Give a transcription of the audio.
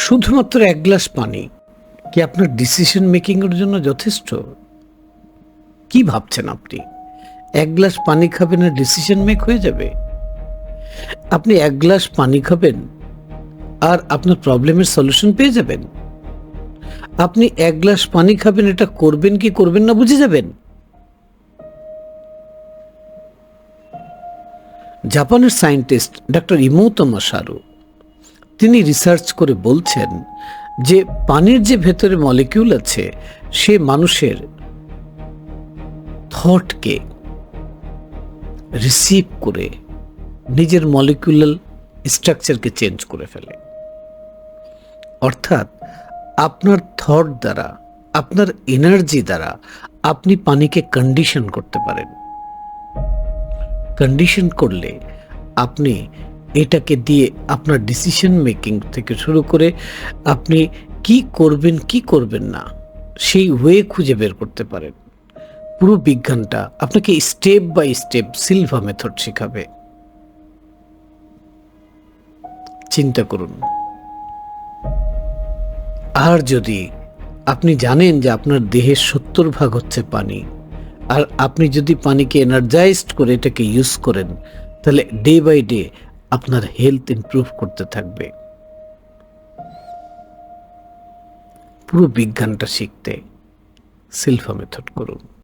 শুধুমাত্র এক গ্লাস পানি কি আপনার ডিসিশন মেকিং এর জন্য যথেষ্ট? কি ভাবছেন আপনি? এক গ্লাস পানি খাবেন আর ডিসিশন মেক হয়ে যাবে? আপনি এক গ্লাস পানি খাবেন আর আপনার প্রবলেমের সলিউশন পেয়ে যাবেন? আপনি এক গ্লাস পানি খাবেন, এটা করবেন কি করবেন না বুঝে যাবেন? জাপানের সায়েন্টিস্ট ডক্টর ইমোতো মাসারু তিনি রিসার্চ করে বলছেন যে পানির যে ভেতরে মলিকিউল আছে সে মানুষের থটকে রিসিভ করে নিজের মলিকুলার স্ট্রাকচারকে চেঞ্জ করে ফেলে। অর্থাৎ আপনার থট দ্বারা, আপনার এনার্জি দ্বারা আপনি পানিকে কন্ডিশন করতে পারেন। কন্ডিশন করলে আপনি এটাকে দিয়ে আপনার ডিসিশন মেকিং থেকে শুরু করে আপনি কি করবেন কি করবেন না সেই ওয়ে খুঁজে বের করতে পারেন। পুরো বিজ্ঞানটা আপনাকে step by step Silva method শেখাবে। চিন্তা করুন। আর যদি আপনি জানেন যে আপনার দেহের 70% হচ্ছে পানি, আর আপনি যদি পানিকে এনার্জাইজড করে এটাকে ইউজ করেন, তাহলে ডে বাই ডে আপনার হেলথ ইমপ্রুভ করতে থাকবে। পুরো বিজ্ঞানটা শিখতে সিলভা মেথড করুন।